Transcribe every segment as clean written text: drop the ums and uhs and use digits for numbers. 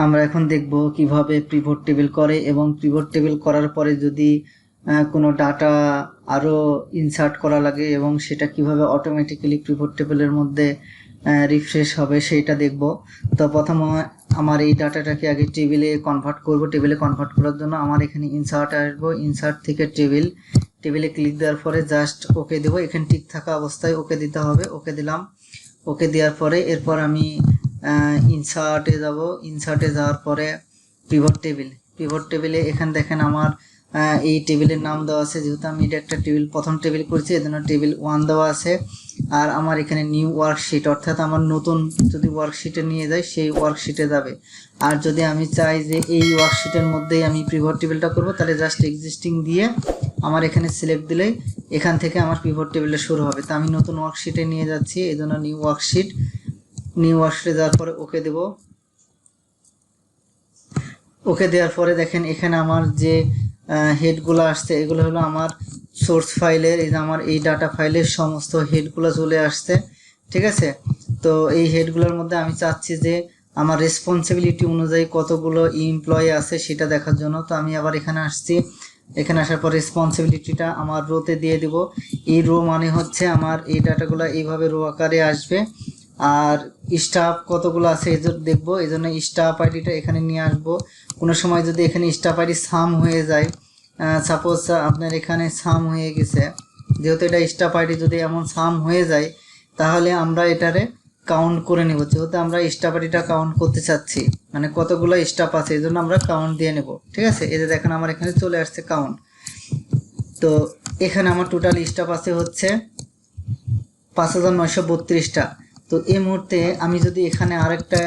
আমরা এখন দেখব কিভাবে পিভট টেবিল করে এবং পিভট টেবিল করার পরে যদি কোনো ডাটা আরো ইনসার্ট করা লাগে এবং সেটা কিভাবে অটোমেটিক্যালি পিভট টেবিলের মধ্যে রিফ্রেশ হবে সেটা দেখব। তো প্রথমে আমার এই ডাটাটাকে আগে টেবিলে কনভার্ট করব। টেবিলে কনভার্ট করার জন্য আমার এখানে ইনসার্ট আসবো, ইনসার্ট থেকে টেবিলে ক্লিক দেওয়ার পরে জাস্ট ওকে দেবো। এখানে ঠিক থাকা অবস্থায় ওকে দিতে হবে। ওকে দিলাম। ওকে দেওয়ার পরে এরপর আমি ইনসার্টে যাব। ইনসার্টে যাওয়ার পরে পিভট টেবিলে এখানে দেখেন আমার এই টেবিলের নাম দেওয়া আছে। যেহেতু আমি এটা একটা প্রথম টেবিল করছি, এজন্য টেবিল 1 দেওয়া আছে। আর আমার এখানে নিউ ওয়ার্কশিট, অর্থাৎ আমার নতুন যদি ওয়ার্কশিটে নিয়ে যাই সেই ওয়ার্কশিটে যাবে। আর যদি আমি চাই যে এই ওয়ার্কশিটের মধ্যেই আমি পিভট টেবিলটা করব, তাহলে জাস্ট এক্সিস্টিং দিয়ে আমার এখানে সিলেক্ট দিলেই এখান থেকে আমার পিভট টেবিলটা শুরু হবে। তো আমি নতুন ওয়ার্কশিটে নিয়ে যাচ্ছি, এই জন্য নিউ ওয়ার্কশিটে যাওয়ার পরে ওকে দেব। ওকে দেওয়ার পরে দেখেন এখানে আমার যে হেডগুলো আসছে এগুলো হলো আমার সোর্স ফাইলের, এই যে আমার এই ডাটা ফাইলের সমস্ত হেডগুলো চলে আসছে। ঠিক আছে, তো এই হেডগুলোর মধ্যে আমি চাচ্ছি যে আমার রেসপন্সিবিলিটি অনুযায়ী কতগুলো এমপ্লয়ি আছে সেটা দেখার জন্য। তো আমি আবার এখানে আসছি। এখানে আসার পর রেসপন্সিবিলিটিটা আমার রোতে দিয়ে দিব। এই রো মানে হচ্ছে আমার এই ডাটাগুলো এইভাবে রো আকারে আসবে। আর স্টাফ কতগুলো আছে এই দেখবো, এই জন্য স্টাফ আইডিটা এখানে নিয়ে আসবো। কোনো সময় যদি এখানে স্টাফ আইডি সাম হয়ে যায়, সাপোজ আপনার এখানে সাম হয়ে গেছে, যেহেতু এটা স্টাফ আইডি যদি এমন সাম হয়ে যায় তাহলে আমরা এটারে কাউন্ট করে নেব। যেহেতু আমরা স্টাফ আইডিটা কাউন্ট করতে চাচ্ছি, মানে কতগুলো স্টাফ আছে এই জন্য আমরা কাউন্ট দিয়ে নেব। ঠিক আছে, এই যে দেখেন আমার এখানে চলে আসছে কাউন্ট। তো এখানে আমার টোটাল স্টাফ আছে হচ্ছে 5932টা। তো এই মুহূর্তে আমি যদি এখানে আরেকটা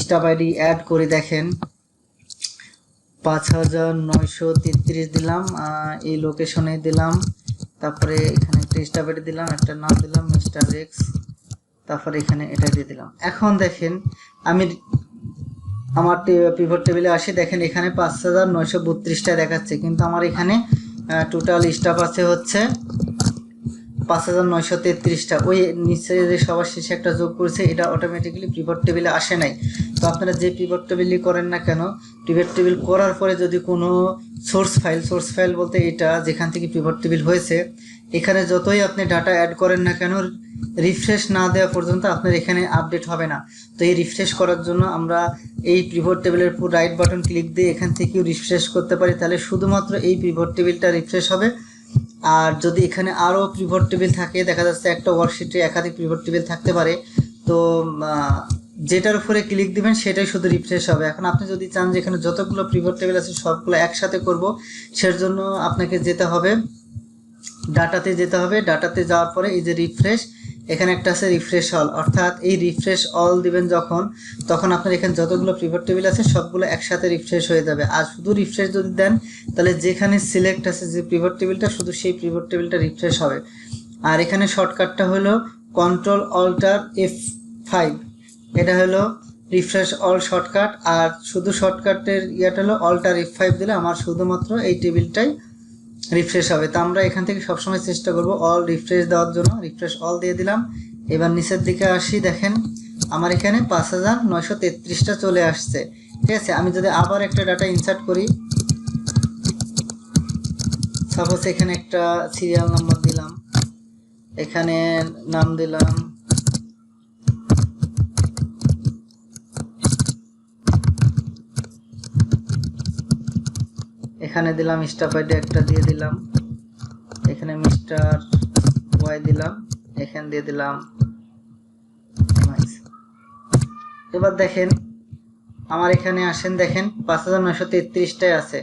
স্টাফ আইডি অ্যাড করে দেখেন 5933 দিলাম, এই লোকেশনে দিলাম। তারপরে এখানে একটা স্টাফ আইডি দিলাম, একটা নাম দিলাম মিস্টার এক্স, তারপরে এখানে এটা দিয়ে দিলাম। এখন দেখেন আমি আমার পিভট টেবিলে আসি, দেখেন এখানে 5932টা দেখাচ্ছে, কিন্তু আমার এখানে টোটাল স্টাফ আছে হচ্ছে 5933টা। ওই নিচে যে সবার শেষে একটা যোগ করেছে এটা অটোমেটিক্যালি পিভট টেবিলে আসে নাই। তো আপনারা যে পিভট টেবিলই করেন না কেন, পিভট টেবিল করার পরে যদি কোনো সোর্স ফাইল বলতে এটা যেখান থেকে পিভট টেবিল হয়েছে, এখানে যতই আপনি ডাটা অ্যাড করেন না কেন রিফ্রেশ না দেওয়া পর্যন্ত আপনার এখানে আপডেট হবে না। তো এই রিফ্রেশ করার জন্য আমরা এই পিভট টেবিলের উপর রাইট বাটন ক্লিক দিয়ে এখান থেকেও রিফ্রেশ করতে পারি, তাহলে শুধুমাত্র এই পিভট টেবিলটা রিফ্রেশ হবে। আর যদি এখানে আরও পিভট টেবিল থাকে, দেখা যাচ্ছে একটা ওয়ার্কশিটে একাধিক পিভট টেবিল থাকতে পারে, তো যেটার উপরে ক্লিক দিবেন সেটাই শুধু রিফ্রেশ হবে। এখন আপনি যদি চান যে এখানে যতগুলো পিভট টেবিল আছে সবগুলো একসাথে করব, সের জন্য আপনাকে যেতে হবে ডাটাতে যেতে হবে। ডাটাতে যাওয়ার পরে এই যে রিফ্রেশ, এখানে একটা আছে রিফ্রেশ অল, অর্থাৎ এই রিফ্রেশ অল দিবেন যখন, তখন আপনার এখানে যতগুলো পিভট টেবিল আছে সবগুলো একসাথে রিফ্রেশ হয়ে যাবে। আর শুধু রিফ্রেশ যদি দেন তাহলে যেখানে সিলেক্ট আছে যে পিভট টেবিলটা, শুধু সেই পিভট টেবিলটা রিফ্রেশ হবে। আর এখানে শর্টকাটটা হলো কন্ট্রোল অল্টার F5, এটা হলো রিফ্রেশ অল শর্টকাট। আর শুধু শর্টকাটের ইয়েটা হলো অল্টার F5 দিলে আমার শুধুমাত্র এই টেবিলটাই রিফ্রেশ হবে। তো আমরা এখান থেকে সবসময় চেষ্টা করব অল রিফ্রেশ দেওয়ার জন্য। রিফ্রেশ অল দিয়ে দিলাম। এবার নিচের দিকে আসি, দেখেন আমার এখানে 5933টা চলে আসছে। ঠিক আছে, আমি যদি আবার একটা ডাটা ইনসার্ট করি, সাপোজ এখানে একটা সিরিয়াল নাম্বার দিলাম, এখানে নাম দিলাম এখানে দিলাম স্টাফ আইডি একটা দিয়ে দিলাম, এখানে মিস্টার ওয়াই দিলাম, এখানে দিয়ে দিলাম। এবার দেখেন আমার এখানে আসেন, দেখেন 5933টাই আছে।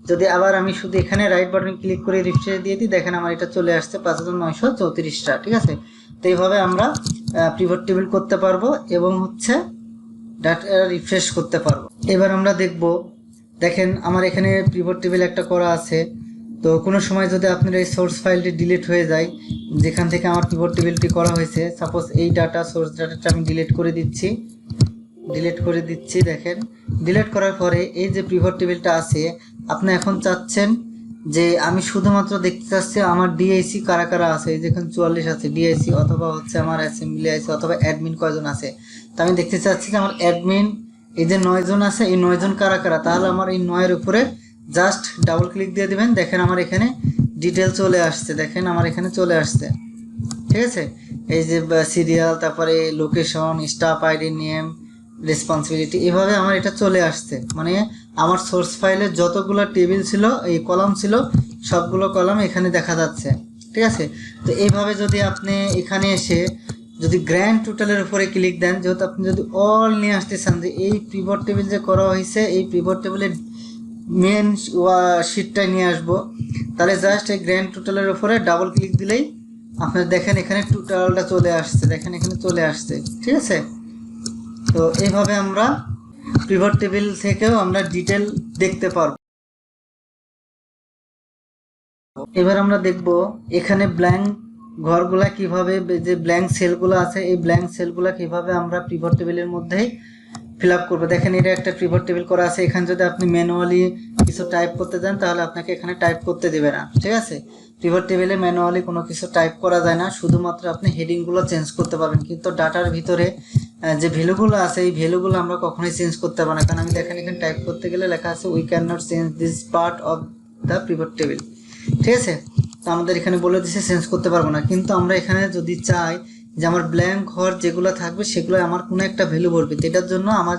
যদি আবার আমি শুধু এখানে রাইট বাটন ক্লিক করে রিফ্রেশ দিয়ে দিই, দেখেন আমার এটা চলে আসছে 5934টা। ঠিক আছে, তো এইভাবে আমরা পিভট টেবিল করতে পারবো এবং হচ্ছে ডাটা রিফ্রেশ করতে পারবো। এবার আমরা দেখব, দেখেন আমার এখানে পিভট টেবিল একটা করা আছে। তো কোনো সময় যদি আপনার এই সোর্স ফাইলটি ডিলিট হয়ে যায় যেখান থেকে আমার পিভট টেবিলটি করা হয়েছে, সাপোজ এই সোর্স ডাটাটা আমি ডিলিট করে দিচ্ছি। দেখেন ডিলিট করার পরে এই যে পিভট টেবিলটা আছে, আপনি এখন চাচ্ছেন যে আমি শুধুমাত্র দেখতে চাচ্ছি আমার ডিআইসি কারা কারা আছে। এই যেখানে 44 আছে ডিআইসি, অথবা হচ্ছে আমার অ্যাসেম্বলি আছে, অথবা অ্যাডমিন কয়জন আছে। তো আমি দেখতে চাচ্ছি যে আমার অ্যাডমিন এই যে 9 জন আছে, এই 9 জন কারা কারা, তাহলে আমার এই 9 এর উপরে জাস্ট ডাবল ক্লিক দিয়ে দিবেন। দেখেন আমার এখানে ডিটেল চলে আসছে, দেখেন আমার এখানে চলে আসছে, ঠিক আছে। এই যে সিরিয়াল, তারপরে location, staff ID, name, responsibility, এভাবে আমার এটা চলে আসছে। মানে আমার সোর্স ফাইলে যতগুলো টেবিল ছিল, এই কলাম ছিল, সবগুলো কলাম এখানে দেখা যাচ্ছে, ঠিক আছে। তো এইভাবে যদি আপনি এখানে এসে যদি গ্র্যান্ড টোটালের উপরে ক্লিক দেন, যেহেতু আপনি যদি অল নিয়ে আসতে চান, যে এই পিভট টেবিল যে করা হয়েছে, এই পিভট টেবিলের মেন শিটটাই নিয়ে আসবো, তাহলে জাস্ট এই গ্র্যান্ড টোটালের উপরে ডাবল ক্লিক দিলেই আপনার দেখেন এখানে টোটালটা চলে আসছে, দেখেন এখানে চলে আসছে, ঠিক আছে। তো এইভাবে আমরা পিভট টেবিল থেকেও আমরা ডিটেল দেখতে পারবো। এবার আমরা দেখব এখানে ব্ল্যাঙ্ক ঘরগুলা কিভাবে, যে ব্ল্যাঙ্ক সেলগুলো আছে, এই ব্ল্যাঙ্ক সেলগুলা কিভাবে আমরা পিভট টেবিলের মধ্যেই ফিল আপ করবো। দেখেন এটা একটা পিভট টেবিল করা আছে, এখানে যদি আপনি ম্যানুয়ালি কিছু টাইপ করতে যান, তাহলে আপনাকে এখানে টাইপ করতে দেবে না, ঠিক আছে। পিভট টেবিলে ম্যানুয়ালি কোনো কিছু টাইপ করা যায় না, শুধুমাত্র আপনি হেডিংগুলো চেঞ্জ করতে পারবেন, কিন্তু ডাটার ভিতরে যে ভ্যালুগুলো আছে, এই ভ্যালুগুলো আমরা কখনোই চেঞ্জ করতে পারবো না। কারণ আমি দেখেন এখানে টাইপ করতে গেলে লেখা আছে we can not change this part of the pivot table, ঠিক আছে। তো আমাদের এখানে বলে দিচ্ছে চেঞ্জ করতে পারবো না, কিন্তু আমরা এখানে যদি চাই যে আমার ব্ল্যাঙ্ক ঘর যেগুলো থাকবে সেগুলো আমার কোনো একটা ভ্যালু বলবে, তো এটার জন্য আমার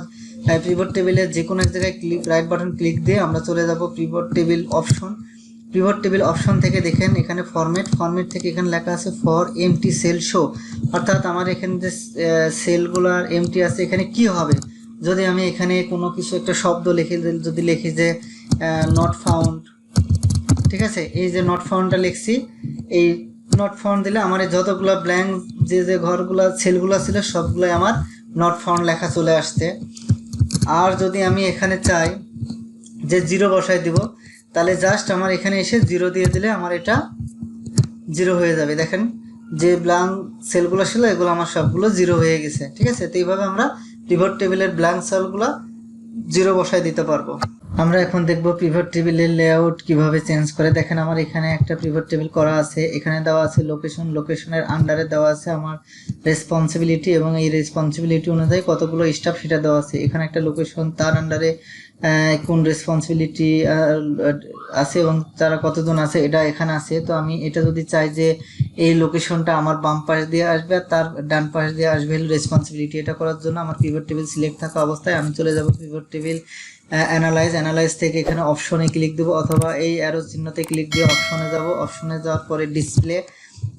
পিভট টেবিলের যে কোনো এক জায়গায় ক্লিক, রাইট বাটন ক্লিক দিয়ে আমরা চলে যাব pivot table option. Pivot table option থেকে দেখেন এখানে ফরম্যাট থেকে এখানে লেখা আছে ফর এমটি সেল শো, অর্থাৎ আমার এখানে যে সেলগুলার এমটি আছে, এখানে কি হবে যদি আমি এখানে কোনো কিছু একটা শব্দ লিখে, যদি লিখি যে নট ফাউন্ড, ঠিক আছে। এই যে নট ফাউন্ডটা লিখছি, এই নট ফাউন্ড দিলে আমার এই যতগুলো ব্ল্যাঙ্ক যে ঘরগুলো সেলগুলো ছিল সবগুলোই আমার নট ফাউন্ড লেখা চলে আসছে। আর যদি আমি এখানে চাই যে জিরো বসাই দিব, তাহলে জাস্ট আমার এখানে এসে জিরো দিয়ে দিলে আমার এটা জিরো হয়ে যাবে। দেখেন যে ব্ল্যাঙ্ক সেলগুলো ছিল এগুলো আমার সবগুলো জিরো হয়ে গেছে, ঠিক আছে। তো এইভাবে আমরা পিভট টেবিলের ব্ল্যাঙ্ক সেলগুলো জিরো বসাই দিতে পারবো। আমরা এখন দেখব পিভট টেবিলের লেআউট কিভাবে চেঞ্জ করে। দেখেন আমার এখানে একটা পিভট টেবিল করা আছে, এখানে দেওয়া আছে লোকেশন, লোকেশনের আন্ডারে দেওয়া আছে আমার রেসপন্সিবিলিটি, এবং এই রেসপন্সিবিলিটি অনুযায়ী কতগুলো স্টাফ সেটা দেওয়া আছে। এখানে একটা লোকেশন, তার আন্ডারে কোন রেসপন্সিবিলিটি আছে এবং তারা কতজন আছে এটা এখানে আছে। তো আমি এটা যদি চাই যে এই লোকেশনটা আমার বাম পাশ দিয়ে আসবে আর তার ডান পাশ দিয়ে আসবে রেসপন্সিবিলিটি, এটা করার জন্য আমার পিভট টেবিল সিলেক্ট থাকা অবস্থায় আমি চলে যাব পিভট টেবিল অ্যানালাইজ থেকে এখানে অপশনে ক্লিক দেবো, অথবা এই অ্যারো চিহ্নতে ক্লিক দিয়ে অপশনে যাব। অপশনে যাওয়ার পরে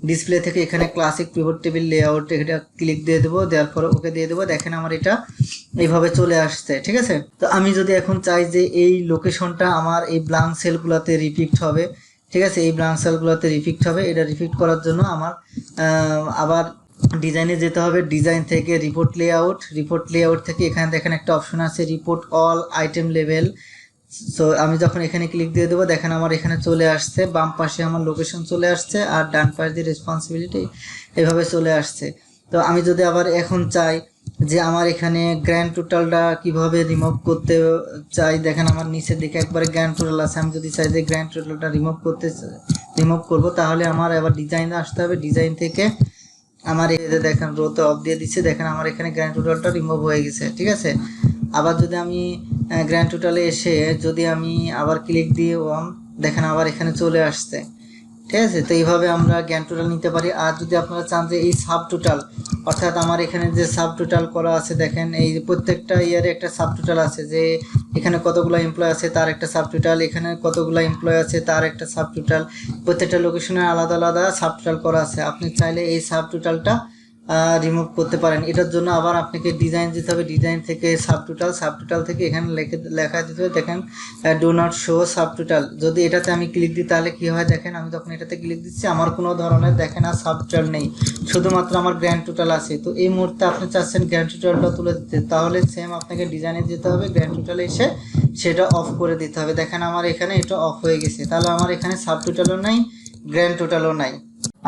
ডিসপ্লে থেকে এখানে ক্লাসিক পিভট টেবিল লেআউট এটা ক্লিক দিয়ে দেবো, দেওয়ার পরে ওকে দিয়ে দেবো। দেখেন আমার এটা এইভাবে চলে আসছে, ঠিক আছে। তো আমি যদি এখন চাই যে এই লোকেশনটা আমার এই ব্ল্যাঙ্ক সেলগুলোতে রিপিট হবে, ঠিক আছে, এই ব্ল্যাঙ্ক সেলগুলোতে রিপিট হবে, এটা রিপিট করার জন্য আমার আবার ডিজাইনে যেতে হবে। ডিজাইন থেকে রিপোর্ট লেআউট থেকে এখানে দেখেন একটা অপশন আছে report all item level. So আমি যখন এখানে ক্লিক দিয়ে দেবো, দেখেন আমার এখানে চলে আসছে, বাম পাশে আমার লোকেশন চলে আসছে আর ডান পাশে দিয়ে রেসপন্সিবিলিটি এভাবে চলে আসছে। তো আমি যদি আবার এখন চাই যে আমার এখানে গ্র্যান্ড টোটালটা কিভাবে রিমুভ করতে চাই, দেখেন আমার নিচের দিকে একবারে গ্র্যান্ড টোটাল আছে। আমি যদি চাই যে গ্র্যান্ড টোটালটা রিমুভ করব, তাহলে আমার আবার ডিজাইনে আসতে হবে। ডিজাইন থেকে আমার এই যে দেখেন রোতে অফ দিয়ে দিচ্ছে, দেখেন আমার এখানে গ্র্যান্ড টোটালটা রিমুভ হয়ে গেছে, ঠিক আছে। আবার যদি আমি গ্র্যান্ড টোটালে এসে যদি আমি আবার ক্লিক দিয়ে দেখেন আবার এখানে চলে আসছে, ঠিক আছে। তো এইভাবে আমরা গ্র্যান্ড টোটাল নিতে পারি। আর যদি আপনারা চান যে এই সাব টোটাল, অর্থাৎ আমার এখানে যে সাব টোটাল করা আছে, দেখেন এই যে প্রত্যেকটা ইয়ারে একটা সাব টোটাল আছে, যে এখানে কতগুলো এমপ্লয় আছে তার একটা সাব টোটাল, এখানে কতগুলো এমপ্লয় আছে তার একটা সাব টোটাল, প্রত্যেকটা লোকেশনে আলাদা আলাদা সাব টোটাল করা আছে। আপনি চাইলে এই সাব টোটালটা রিমুভ করতে পারেন। এটার জন্য আবার আপনাকে ডিজাইন দিতে হবে, ডিজাইন থেকে সাব টোটাল থেকে এখানে লেখা দিতে হবে, দেখেন do not show sub total. যদি এটাতে আমি ক্লিক দিই তাহলে কি হয়, দেখেন আমি যখন এটাতে ক্লিক দিচ্ছি আমার কোনো ধরনের দেখেন আর সাব টোটাল নেই, শুধুমাত্র আমার গ্র্যান্ড টোটাল আছে। তো এই মুহূর্তে আপনি চাচ্ছেন গ্র্যান্ড টোটালটা তুলে দিতে, তাহলে সেম আপনাকে ডিজাইনে যেতে হবে, গ্র্যান্ড টোটালে এসে সেটা অফ করে দিতে হবে। দেখেন আমার এখানে এটা অফ হয়ে গেছে, তাহলে আমার এখানে সাব টোটালও নাই, গ্র্যান্ড টোটালও নাই।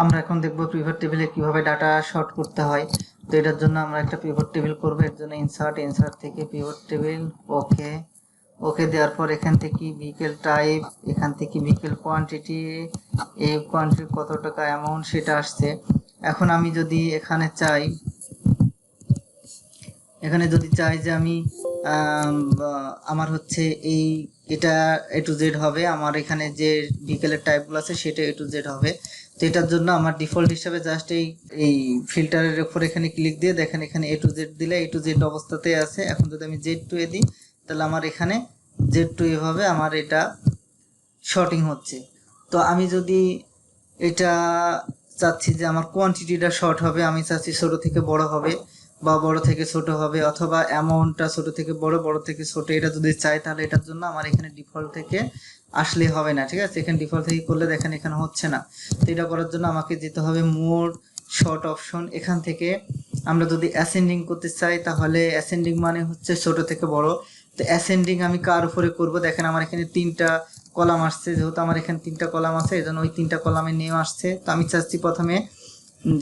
আমরা এখন দেখব পিভট টেবিলে কিভাবে ডাটা শর্ট করতে হয়। তো এটার জন্য আমরা একটা পিভট টেবিল করব। এর জন্য ইনসার্ট থেকে পিভট টেবিল, ওকে দেওয়ার পর এখান থেকে ভেহিকেল টাইপ, এখান থেকে ভেহিকেল কোয়ান্টিটি, এই কোয়ান্টিটি কত টাকা অ্যামাউন্ট সেটা আসছে। এখন আমি যদি এখানে চাই যে আমি আমার হচ্ছে এই এটা এ টু জেড হবে, আমার এখানে যে ভিকেলের টাইপগুলো আছে সেটা এ টু জেড হবে। তো এটার জন্য আমার ডিফল্ট হিসাবে জাস্ট এই ফিল্টারের উপর এখানে ক্লিক দিয়ে দেখেন এখানে এ টু জেড দিলে এ টু জেড অবস্থাতে আছে। এখন যদি আমি জেড টু এ দিই তাহলে আমার এখানে জেড টু এভাবে আমার এটা শর্টিং হচ্ছে। তো আমি যদি এটা চাচ্ছি যে আমার কোয়ান্টিটিটা শর্ট হবে, আমি চাচ্ছি ছোট থেকে বড় হবে বা বড় থেকে ছোট হবে, অথবা অ্যামাউন্টটা ছোট থেকে বড়, বড় থেকে ছোট, এটা যদি চাই তাহলে এটার জন্য আমার এখানে ডিফল্ট থেকে আসলে হবে না। ঠিক আছে, এখানে ডিফল্ট থেকে করলে দেখেন এখানে হচ্ছে না। তো এটা করার জন্য আমাকে যেতে হবে মোর শর্ট অপশন। এখান থেকে আমরা যদি অ্যাসেন্ডিং করতে চাই তাহলে অ্যাসেন্ডিং মানে হচ্ছে ছোট থেকে বড়। তো অ্যাসেন্ডিং আমি কার উপরে করব, দেখেন আমার এখানে 3টা কলাম আসছে, যেহেতু আমার এখানে 3টা কলাম আছে এই জন্য ওই 3টা কলামে নেম আসছে। তো আমি চাচ্ছি প্রথমে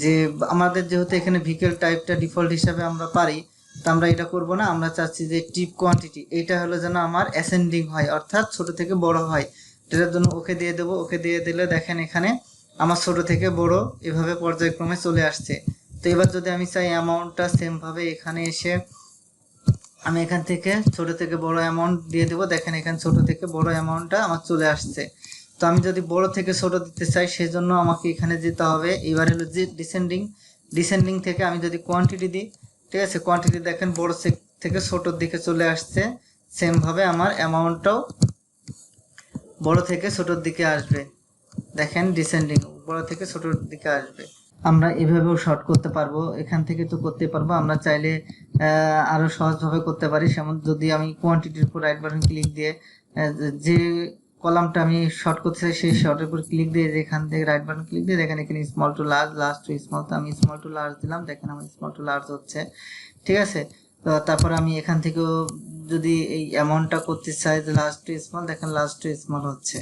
যে আমাদের যেহেতু এখানে ভিকেল টাইপটা ডিফল্ট হিসাবে আমরা পারি, তো আমরা এটা করব না, আমরা চাচ্ছি যে টিপ কোয়ান্টিটি এটা হলো যেন আমার অ্যাসেন্ডিং হয়, অর্থাৎ ছোট থেকে বড় হয়। এটার জন্য ওকে দিয়ে দেবো। ওকে দিয়ে দিলে দেখেন এখানে আমার ছোট থেকে বড় এভাবে পর্যায়ক্রমে চলে আসছে। তো এবার যদি আমি চাই অ্যামাউন্টটা সেম ভাবে এখানে এসে আমি এখান থেকে ছোট থেকে বড় অ্যামাউন্ট দিয়ে দেবো, দেখেন এখানে ছোট থেকে বড় অ্যামাউন্টটা আমার চলে আসছে। তো আমি যদি বড় থেকে ছোট দিতে চাই সেজন্য আমাকে এখানে যেতে হবে। এবার হলো যে ডিসেন্ডিং থেকে আমি যদি কোয়ান্টিটি দিই, ঠিক আছে, কোয়ান্টিটি দেখেন বড় থেকে ছোটোর দিকে চলে আসছে। সেম ভাবে আমার অ্যামাউন্টটাও বড় থেকে ছোটোর দিকে আসবে, দেখেন ডিসেন্ডিং বড় থেকে ছোটোর দিকে আসবে। আমরা এভাবেও শর্ট করতে পারবো, এখান থেকে তো করতে পারবো। আমরা চাইলে আরো সহজভাবে করতে পারি। যেমন যদি আমি কোয়ান্টিটির উপর রাইট বাটন ক্লিক দিয়ে যে কলামটা আমি শর্ট করতে চাই সেই শর্টের উপর ক্লিক দিয়ে এখান থেকে রাইট বাটন ক্লিক দিয়ে দেখেন এখানে small to large, large to small, তো আমি স্মল টু লার্জ দিলাম, দেখেন আমার স্মল টু লার্জ হচ্ছে। ঠিক আছে, তো তারপর আমি এখান থেকেও যদি এই অ্যামাউন্টটা করতে চাই যে লার্জ টু স্মল, দেখেন লার্জ টু স্মল হচ্ছে।